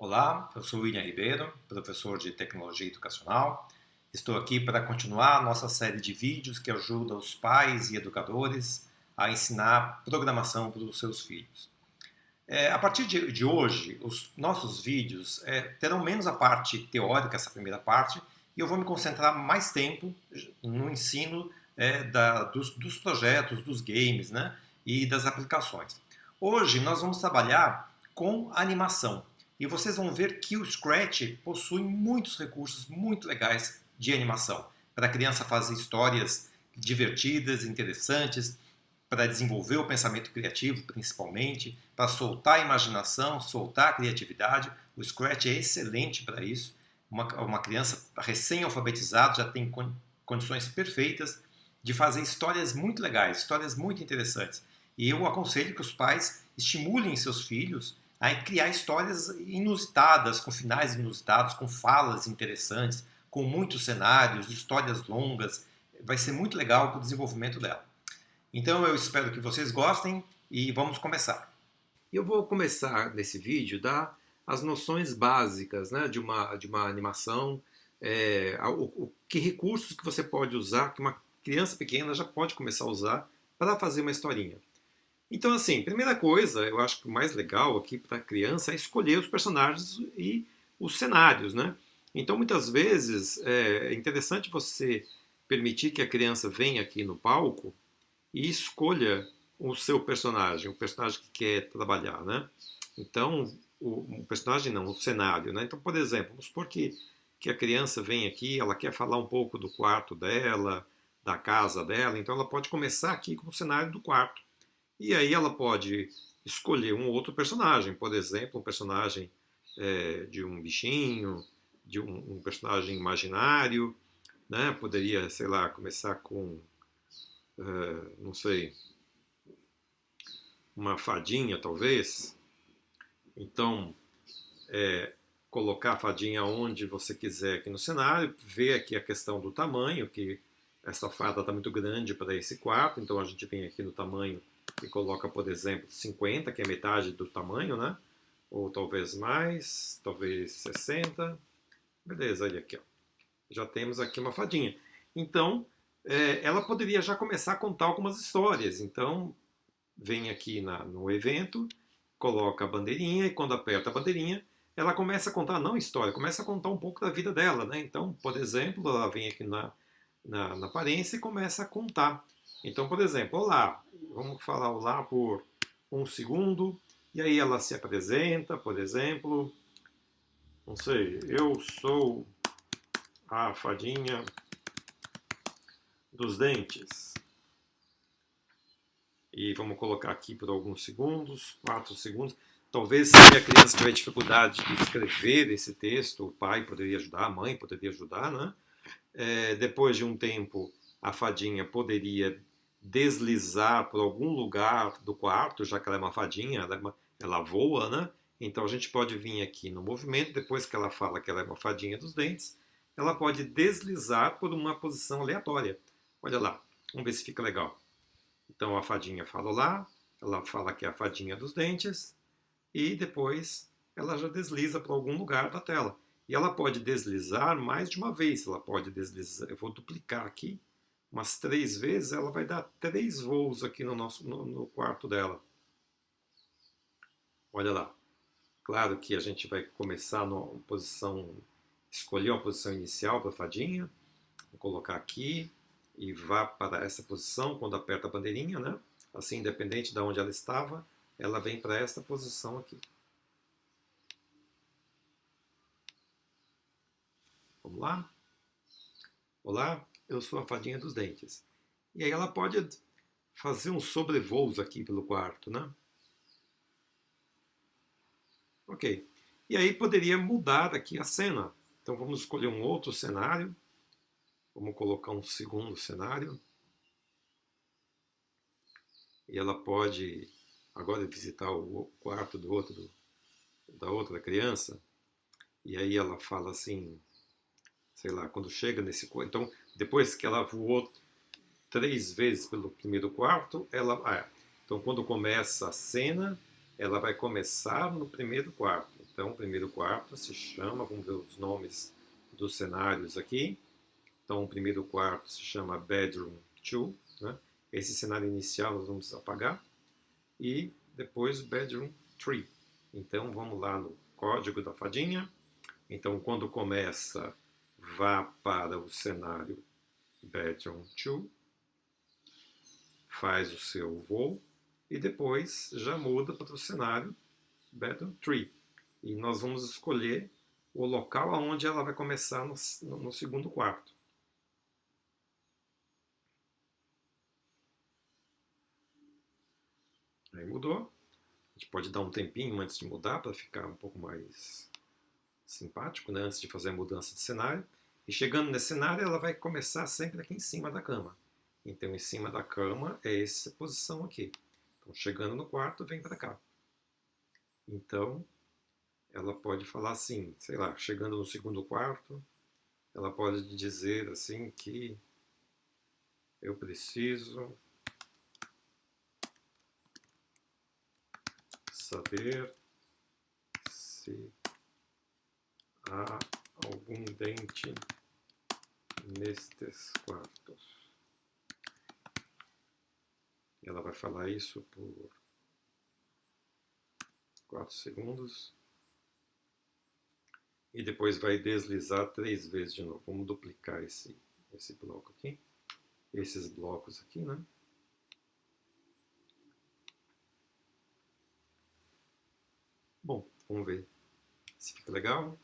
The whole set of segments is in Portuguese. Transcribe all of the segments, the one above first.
Olá, eu sou William Ribeiro, professor de Tecnologia Educacional. Estou aqui para continuar a nossa série de vídeos que ajuda os pais e educadores a ensinar programação para os seus filhos. A partir de hoje, os nossos vídeos terão menos a parte teórica, essa primeira parte, e eu vou me concentrar mais tempo no ensino dos projetos, dos games, né, e das aplicações. Hoje nós vamos trabalhar com animação. E vocês vão ver que o Scratch possui muitos recursos muito legais de animação, para a criança fazer histórias divertidas, interessantes, para desenvolver o pensamento criativo, principalmente, para soltar a imaginação, soltar a criatividade. O Scratch é excelente para isso. Uma criança recém-alfabetizada já tem condições perfeitas de fazer histórias muito legais, histórias muito interessantes. E eu aconselho que os pais estimulem seus filhos a criar histórias inusitadas, com finais inusitados, com falas interessantes, com muitos cenários, histórias longas. Vai ser muito legal para o desenvolvimento dela. Então eu espero que vocês gostem e vamos começar. Eu vou começar nesse vídeo a dar as noções básicas, né, de uma animação, que recursos que você pode usar, que uma criança pequena já pode começar a usar para fazer uma historinha. Então, assim, primeira coisa, eu acho que o mais legal aqui para a criança é escolher os personagens e os cenários, né? Então, muitas vezes, é interessante você permitir que a criança venha aqui no palco e escolha o seu personagem, o personagem que quer trabalhar, né? Então, o personagem não, o cenário, né? Então, por exemplo, vamos supor que a criança vem aqui, ela quer falar um pouco do quarto dela, da casa dela, então ela pode começar aqui com o cenário do quarto. E aí ela pode escolher um outro personagem, por exemplo, um personagem de um bichinho, de um personagem imaginário, né? Poderia, sei lá, começar com, não sei, uma fadinha talvez. Então, colocar a fadinha onde você quiser aqui no cenário, ver aqui a questão do tamanho, que essa fada está muito grande para esse quarto, então a gente vem aqui no tamanho e coloca, por exemplo, 50, que é metade do tamanho, né? Ou talvez mais, talvez 60. Beleza, olha aqui, ó. Já temos aqui uma fadinha. Então, ela poderia já começar a contar algumas histórias. Então, vem aqui no evento, coloca a bandeirinha e quando aperta a bandeirinha, ela começa a contar, não história, começa a contar um pouco da vida dela, né? Então, por exemplo, ela vem aqui na aparência e começa a contar. Então, por exemplo, olá, vamos falar olá por 1 segundo, e aí ela se apresenta, por exemplo, não sei, eu sou a fadinha dos dentes. E vamos colocar aqui por alguns segundos, 4 segundos. Talvez se a criança tiver dificuldade de escrever esse texto, o pai poderia ajudar, a mãe poderia ajudar, né? Depois de um tempo, a fadinha poderia deslizar por algum lugar do quarto, já que ela é uma fadinha, ela voa, né? Então a gente pode vir aqui no movimento, depois que ela fala que ela é uma fadinha dos dentes, ela pode deslizar por uma posição aleatória. Olha lá, vamos ver se fica legal. Então a fadinha fala lá, ela fala que é a fadinha dos dentes, e depois ela já desliza para algum lugar da tela. E ela pode deslizar mais de uma vez. Ela pode deslizar. Eu vou duplicar aqui umas 3 vezes. Ela vai dar 3 voos aqui no quarto dela. Olha lá. Claro que a gente vai começar numa posição, escolher uma posição inicial para a fadinha. Vou colocar aqui e vá para essa posição quando aperta a bandeirinha, né? Assim, independente de onde ela estava, ela vem para essa posição aqui. Vamos lá? Olá, eu sou a fadinha dos dentes. E aí ela pode fazer uns sobrevoos aqui pelo quarto, né? Ok. E aí poderia mudar aqui a cena. Então vamos escolher um outro cenário. Vamos colocar um segundo cenário. E ela pode agora visitar o quarto da outra criança. E aí ela fala assim, sei lá, quando chega nesse quarto. Então, depois que ela voou 3 vezes pelo primeiro quarto, então quando começa a cena, ela vai começar no primeiro quarto. Então, o primeiro quarto se chama, vamos ver os nomes dos cenários aqui. Então, o primeiro quarto se chama Bedroom 2, né? Esse cenário inicial nós vamos apagar. E depois Bedroom 3. Então, vamos lá no código da fadinha. Então, quando começa, vá para o cenário Bedroom 2, faz o seu voo e depois já muda para o cenário Bedroom 3. E nós vamos escolher o local onde ela vai começar no segundo quarto. Aí mudou. A gente pode dar um tempinho antes de mudar para ficar um pouco mais simpático, né? Antes de fazer a mudança de cenário. E chegando nesse cenário, ela vai começar sempre aqui em cima da cama. Então, em cima da cama é essa posição aqui. Então, chegando no quarto, vem para cá. Então, ela pode falar assim, sei lá, chegando no segundo quarto, ela pode dizer assim que eu preciso saber se há algum dente nestes quartos. Ela vai falar isso por 4 segundos. E depois vai deslizar 3 vezes de novo. Vamos duplicar esse bloco aqui. Esses blocos aqui, né? Bom, vamos ver se fica legal.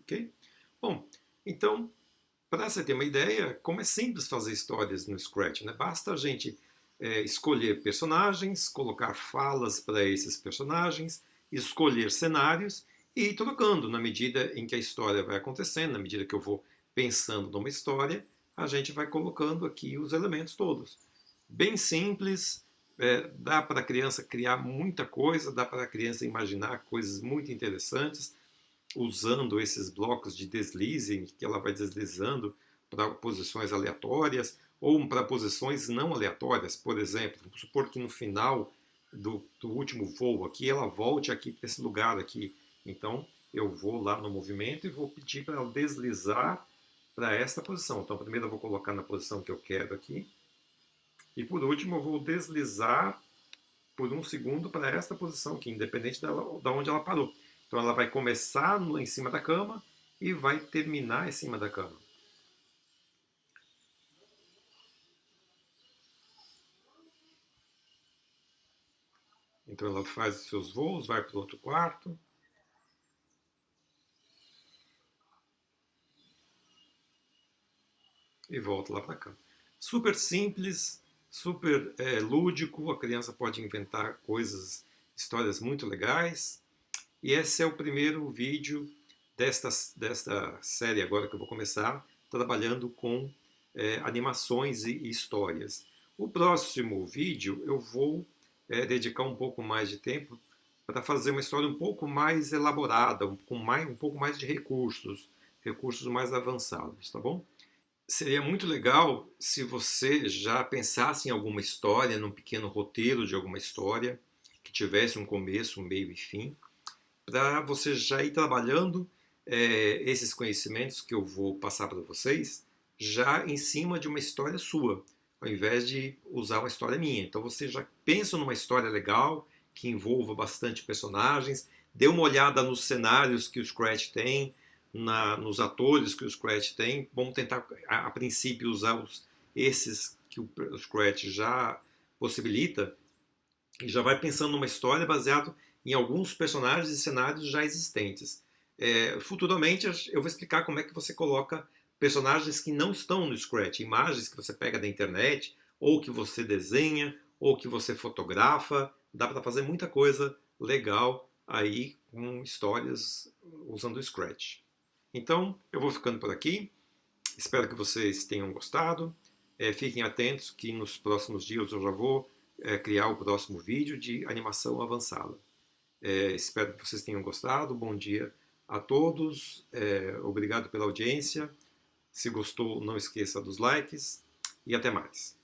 Ok? Bom, então, para você ter uma ideia, como é simples fazer histórias no Scratch, né? Basta a gente escolher personagens, colocar falas para esses personagens, escolher cenários e ir trocando na medida em que a história vai acontecendo, na medida que eu vou pensando numa história, a gente vai colocando aqui os elementos todos. Bem simples, dá para a criança criar muita coisa, dá para a criança imaginar coisas muito interessantes, usando esses blocos de deslize, que ela vai deslizando para posições aleatórias ou para posições não aleatórias. Por exemplo, vamos supor que no final do último voo aqui, ela volte aqui para esse lugar aqui. Então, eu vou lá no movimento e vou pedir para ela deslizar para esta posição. Então, primeiro eu vou colocar na posição que eu quero aqui. E por último, eu vou deslizar por 1 segundo para esta posição aqui, independente de onde ela parou. Então ela vai começar em cima da cama e vai terminar em cima da cama. Então ela faz os seus voos, vai para o outro quarto. E volta lá para cá. Super simples, super lúdico, a criança pode inventar coisas, histórias muito legais. E esse é o primeiro vídeo desta série agora que eu vou começar, trabalhando com animações e histórias. O próximo vídeo eu vou dedicar um pouco mais de tempo para fazer uma história um pouco mais elaborada, com um pouco mais de recursos mais avançados, tá bom? Seria muito legal se você já pensasse em alguma história, num pequeno roteiro de alguma história, que tivesse um começo, um meio e fim, para você já ir trabalhando esses conhecimentos que eu vou passar para vocês já em cima de uma história sua, ao invés de usar uma história minha. Então você já pensa numa história legal, que envolva bastante personagens, dê uma olhada nos cenários que o Scratch tem, nos atores que o Scratch tem. Vamos tentar, a princípio, usar esses que o Scratch já possibilita, e já vai pensando numa história baseada em alguns personagens e cenários já existentes. Futuramente eu vou explicar como é que você coloca personagens que não estão no Scratch, imagens que você pega da internet, ou que você desenha, ou que você fotografa. Dá para fazer muita coisa legal aí com histórias usando o Scratch. Então, eu vou ficando por aqui. Espero que vocês tenham gostado. Fiquem atentos que nos próximos dias eu já vou criar o próximo vídeo de animação avançada. Espero que vocês tenham gostado. Bom dia a todos, obrigado pela audiência. Se gostou, não esqueça dos likes e até mais.